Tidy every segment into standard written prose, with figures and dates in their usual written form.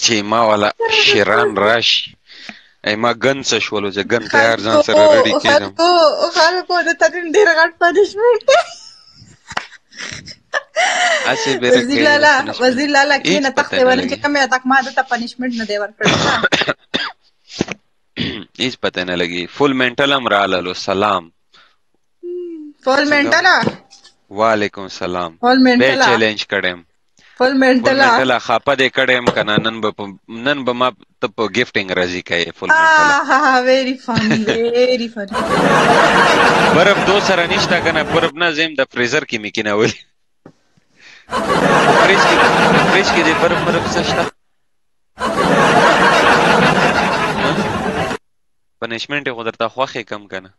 چې ما والا شیران راشي ای ما ګن څه شولو چې ګن تیار ځان سره ریډي کېږم خلکو د ترین ډېر غټ پنشمنټ دی. وزیر لالا کښېنه تختې ونه چې کوم یې تک ما دته پنشمنټ نه دی ورکړی. هیڅ پته نه لګي. فول مینټل هم راللو. سلام فول مینټله وعلیکم سلام. فول بیا مینټله چیلنج کړم. فول مینټله خاپه دې کړم کنه نن به ما ته په ګفټینګ راځي کوي. فول مینټله ویری فنی ویری فنی. برف دو سره نشته کنه برف نه زم د فریزر کې مې کینول. فریج کې دې برف څه شته؟ پنشمنټ یې خو درته خوښې کم کنه.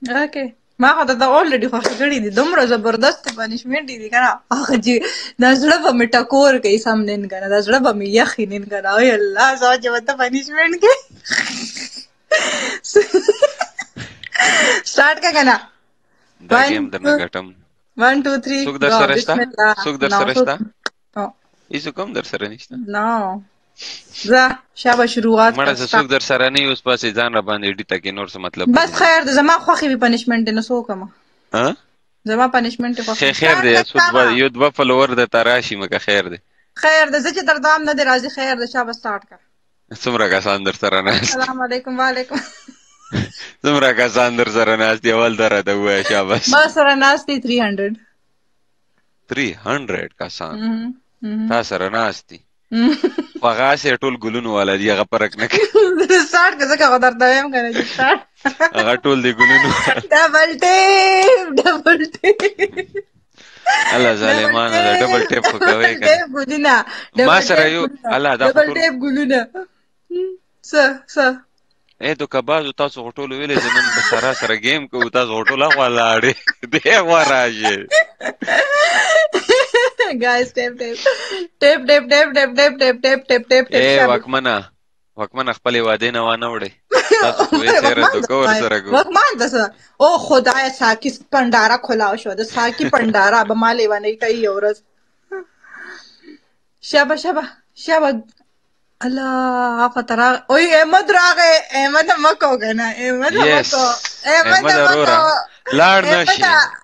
اوکې ما خو درته اولرېډي خوښې کړي دي. دومره زبردست پنشمنټ دي که نه هغه چې دا زړه به مې ټکور کوي سم نن که نه دا زړه به مې یخي نن که نه. وای الله سوچ چې به ته پنشمنټ کوې سټارټ که که نه. دا ګیم درنه ګټم. 1 2 3 څوک در سره شته؟ څوک در سره شته؟ هیڅوک هم در سره نشته؟ نو زه شابه شروعات مړه زه څوک در سره نه یو اوس پسې ځان را باندې ایډي ته کې نور څه مطلب بس خیر دی زما خوښې وي پنشمنټ دی نو څه وکړم زما پنشمنټ یې خوښ خیر دی یو دوه فلوور درته راشي مګه خیر دی خیر دی زه چې درته هم نه دی راځي خیر دی شابه سټارټ کړه. څومره کسان در سره ناست؟ السلام علیکم وعلیکم. څومره کسان در سره ناست دي اول در راته ووایه شاباس. ما سره ناست دي 300 کسان تا سره ناست دي خو هغه هسې ټول ګلونو والا دي هغه فرق نه کوي. سټارټ که ځکه خو درته وایم که نه چې سټارټ هغه ټول دي ګلونو ډبل ټیپ ډبل ټیپ الله ظالمانه ده ډبل ټیپ خو کوې که ګلونه ما سره یو الله دا ډبل ټیپ ګلونه څه ای دوکهبازو تاسو خو ټول ویلې چې نن به سره سره گیم کوو تاسو خو ټول هخوا لاړې دې خوا راشئ guys tap واکمنه خپلې وعدې نه وانه وړې تاسو خو یې څېره دوکه ورسره کوو واکمن ده څه او خدایه ساقي پنډاره کلاو شوه د ساقي پنډاره به ما لیونۍ کوي یو ورځ شابه الله خطر اوی احمد راغی احمد مکو کنه احمد مکو لاړ نشي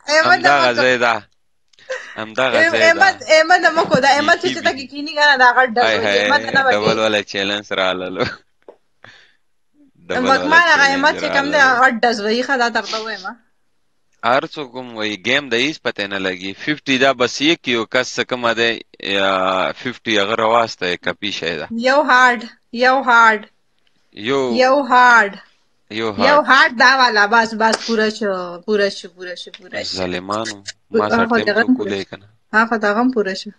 همدغه ځای ده احمد مکو دا احمد چې ته کې کینی کنه دا غټ ډبل والا چیلنج راللو مکمان هغه احمد چې کوم دی غټ ډز وایي ښه دا درته وایم هر څوک هم وایي گیم د هیڅ پته نه لګي 50 دا بس یو کس څه کومه دی 50 هغه راواسته کپي شی ده یو هارد دا والا بس پوره شو ظالمانو ما سره ټیم کولی کنه هغه دغه هم پوره شو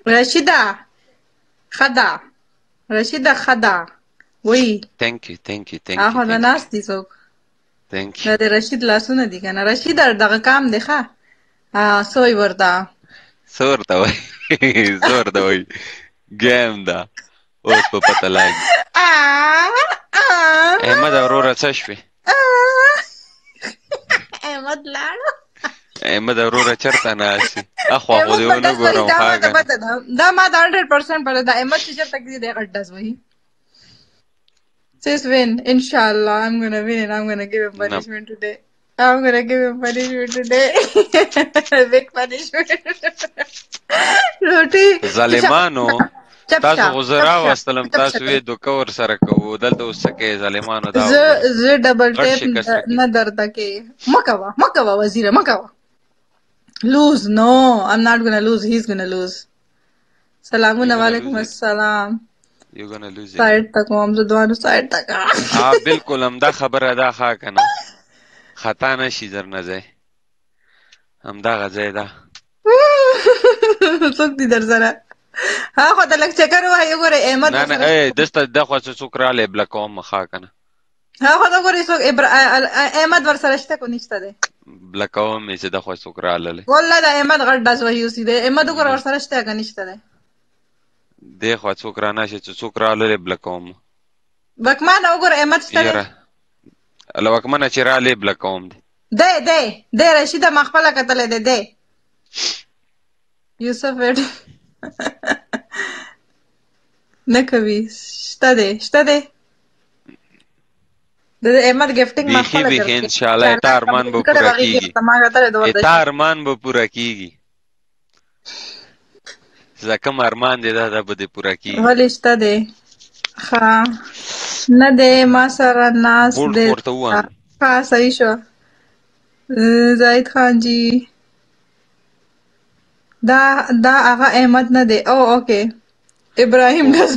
رشیده خدا وای تhank you هغه د ناس دي څوک دا د رشید لاسونه دي کنه رشید دغه کام دی ښه سوی ورته وای گیم ده اوس په پته لګي احمد وروره څه شوې احمد وروره چېرته ناست یې اخوا خو دې ونه ګورم دا ما د 100% پته ده احمد چې چېرته کېږي دی غټ ډز وهي Sis win, inshallah. I'm gonna win and I'm gonna give him punishment today. Big punishment. Roti. ظالمانو تاسو خو زه راوستلم تاسو یې دوکه ورسره کوو دلته اوس څه کوې ظالمانو دا زه ډبل ټیپ نه درته کوې مه کوه وزیره مه کوه lose no I'm not gonna lose he's gonna lose سلامونه وعلیکم السلام سایډ تک هم زه دوانو سایډ تک بالکل همدا خبره ده ښه که نه خطا نشي درنه ځای همدغه ځای ده څوک دي در سره هاخوا ته لږ چکر ووایه وګورئ احمد نه دلته دخوا څوک رالی بلکوم ښه که نه هاخوا ته وګورئ څوک احمد ورسره شته کو نشته دی بلکوم یې چې دخوا څوک راللی والله د احمد غټ ډز وهي اوسي دی احمد وګوره ورسره شته که نشته دی دی خوا څوک رانشي چې څوک راللی بلکوم وکمانه وګوره احمد شته دی له وکمنه چې رالی بلکوم دی رشیده ما خپله کتلی دی یوسف نه کوي شته دی د احمد ګفټینګ ما بیخي خپل بیخي انشاءالله تا ارمان به پوره کیږي تا ارمان به پوره کیږي زکم ارمان دی دا به دې پوره کیږي ولې شته دی ښه نه دی ما سره ناست بوډ دی خورته ووایه ښه صحیح شو زاهد خان جی دا هغه احمد نه دی او اوکې ابراهیم ډز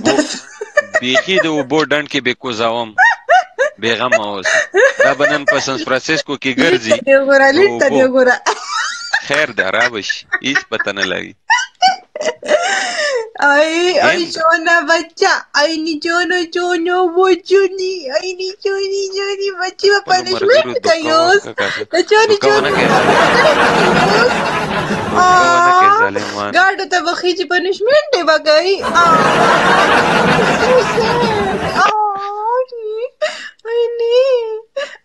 بیخي د اوبو ډنډ کې به کوزاوم بېغمه اوسه دا به نن په سن فرانسیسکو کې ګرځي خیر ده رابشي هېڅ پته نه لګي ay Jonah baca ay ni Jonah bojuni ay ni Johnny baca punishment kayos Johnny guard त बखीची punishment दे Bagai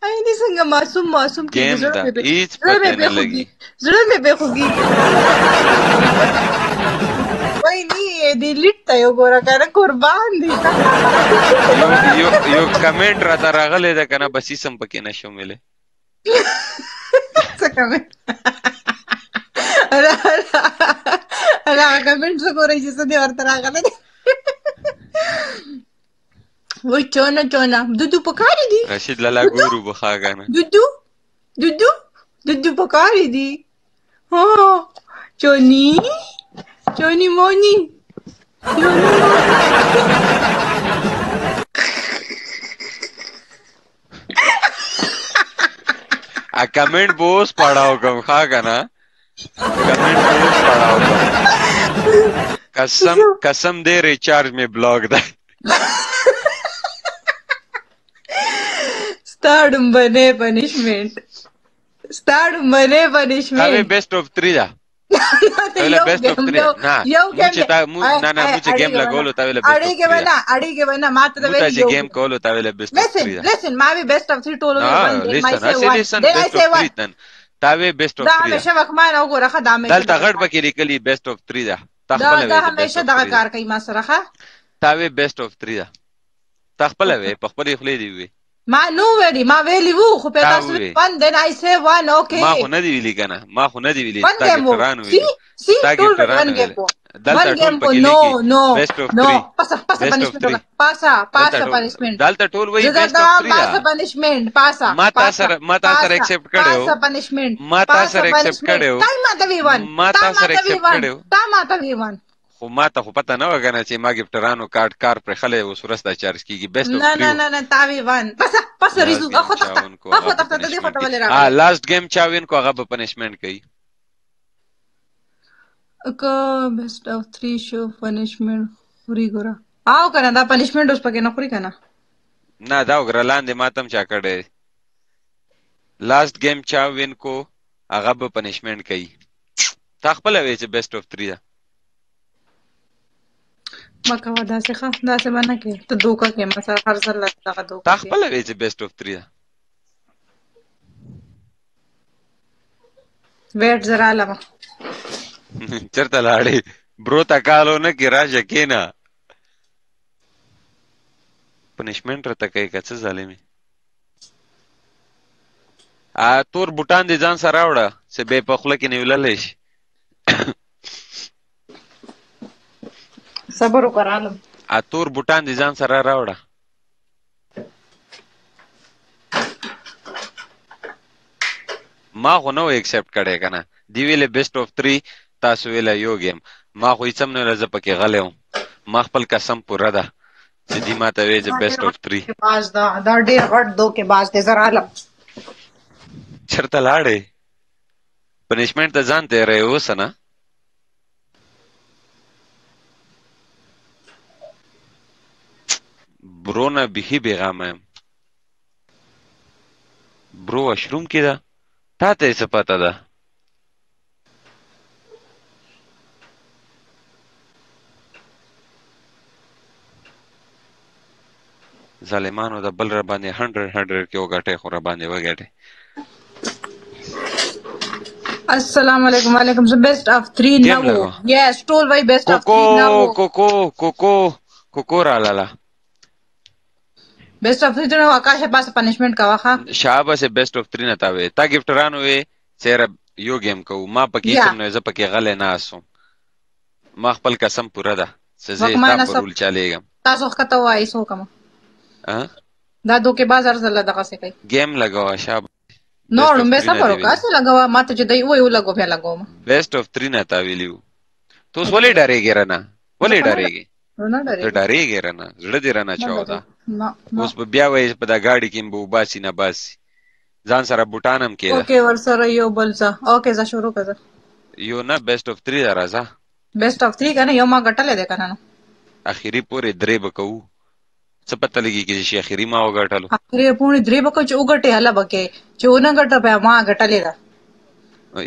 ay ni څنګه معصوم کې زړه مې به خوږي وای ني دې لیټ یو ګوره کنه قربان دي یو کمنټ را ته راغلی ده کنه بس سم پکې نشو ملي څه کمنټ را کمنټ څه ګورې چې څه دې ورته راغلی وای چونه دودو پکاري دي رشید لالا ګورو بخاګانه دودو پکاري دي ها چونی مونی ا کمنٹ بوس پڑھاو کم خاګانه کمنٹ بوس پڑھاو کم قسم دے ریچارج میں بلاک ده Stardom bane punishment. Tave best of 3 da. Tave best of 3. Na. Muche game lagolo tave best of 3. Adige bana matra ve. Muche game kolo tave best of 3. Listen, ma best of 3 tolo listen best of 3 then. Tave best of 3. Da hamisha wakman ogora kha dame. Dalta gad bakki likali best of 3 da. Da hamisha daga kar kai ma sara kha. Tave best of 3 da. Takhpala ve pakhpali khli di we. ما نو ویلی ما ویلی وو خو په تاسو one then I say one okay ما خو نه دی ویلی کنه ما خو نه دی ویلی تا ګټران ویلی تا ګټران ویلی دلته ټول پکې لیکي best of 3 پاسا punishment دلته ټول وی best of 3 پاسا punishment پاسا ما تاسو accept کړو پاسا punishment ما تاسو accept کړو تا ما ته وی one ما تاسو accept کړو تا ما ته وی one خو ما ته خو پته نه وګنه چې ما ګفټرانو کار پر خله اوس ورسته چارج کیږي بیسټ اف 3 نه تاوی وان پس ریزو اخو تخته ته دې خټه ولې راغلی لاست گیم چاوین کو هغه په پنیشمنت کوي کو بیسټ اف 3 شو پنیشمنت خوري ګره او کنه دا پنیشمنت اوس پکې نه خوري کنه نه دا وګره لاندې ماتم چا کړي لاست گیم چاوین کو هغه په پنیشمنت کوي تا خپل وی چې بیسټ اف 3 دا مکه ودا څخه دا څه باندې کې ته دوکا کې ما سره هر ځل لږه دوکا تا خپل وی چې بیسټ اف 3 ویټ زرا لما چرته لاړې برو تا کالو نه کې راځه کینا پنیشمنت را تکای کڅ ظالمي تور بوټان دي ځان سره راوړه چې به په خله کې نیولل شي صبر وکړم تور بوټان دي ځان سره راوړه ما خو نو ایکسپټ کړی کنه دی ویلې بیسټ اف 3 تاسو ویله یو گیم ما خو هیڅ هم نه لږه پکې غلی وم ما خپل قسم پوره ده چې دی ما ته وایي چې بیسټ اف 3 دا ډېر غټ دوکې باز دی زر عالم چېرته لاړې پنیشمنټ ته ځان تیری اوسه نه برو نه بیخي بېغمه یم برو واشروم کې ده تا ته یې څه پته ده ظالمانو د بل را باندې 100 کې وګټئ خو را باندې وګټئ السلام علیکم وعلیکم بیسٹ آف 3 نو یس ټول وای بیسٹ آف 3 نو کوکورا لالا بیسٹ آف 3 आकाश के पास पनिशमेंट का वाखा شابه سه بیسټ اف 3 نه تاوي تا ګفټرانو وي سره یو گیم کو ما پکې سم نه ز پکې غل نه اسو ما خپل قسم پوره ده سزه تا پرول چاليګم تاسو خطه وای سو کوم دا دوکې بازار زله دغه څه کوي گیم لگاوا شابه نو لمبه سفر وکاسه لگاوا ماته چې دی وای لگاو بیا لگاوم بیسټ اف 3 نه تاویلیو تو ولې ډارېږې رانه ولې ډارېږې ته ډارېږې رانه زړه دې رانه چاودا اوس په بیا وای په دا گاډي کې مبو باسي نه باسي ځان سره بوټانم کېده اوکې ور سره یو بل ځه اوکې ځه شروع کړه یو نه بیسټ اف 3 راځه بیسټ اف 3 کنه یو ما غټلې ده کنه اخیری پورې درې بکو څه پته لګي چې شي اخیری ما وګټلو اخیری پورې درې بکو چې وګټه هله بکې چې ونه غټه په ما غټلې ده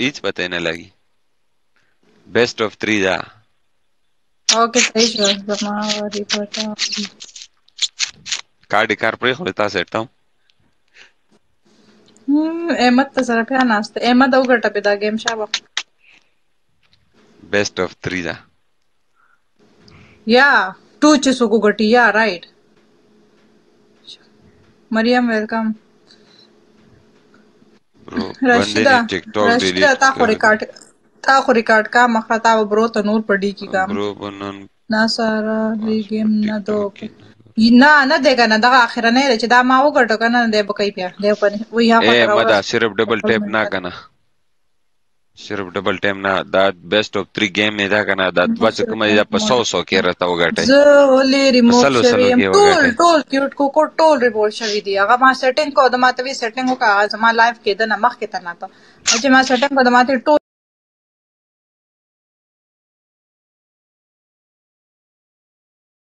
هیڅ پته نه لګي بیسټ اف 3 دا اوکې صحیح شو زما وری پتا کارډ کار پرې خو تاسو ته احمد ته سره بیا ناشته احمد وګټه په دا گیم شابه بیسټ اف 3 دا یا 2 چې سو وګټي یا رائټ مریم ویلکم رشیدا تا خو ریکارډ کا مخاطا برو ته نور پڑھی کی کام برو بنن نا سارا دی گیم نه دو نه ده کنه دا اخر نه چې دا ما وګټو کنه دی بکای بیا دی په وی ها اے مدا صرف ډبل ټیپ نه کنه صرف ډبل ټیپ نه دا بیسټ اف 3 گیم نه دا کنه دا بس کومه دا په 100 کې راته وګټه زه ولې ریموټ شوی ټول کیوټ کو ټول ریپورټ شوی دی هغه ما سیټینګ کو د ماته وی سیټینګ وکړه ما لایف کې د مخ کې ته نه ته چې ما سیټینګ کو د ماته ټول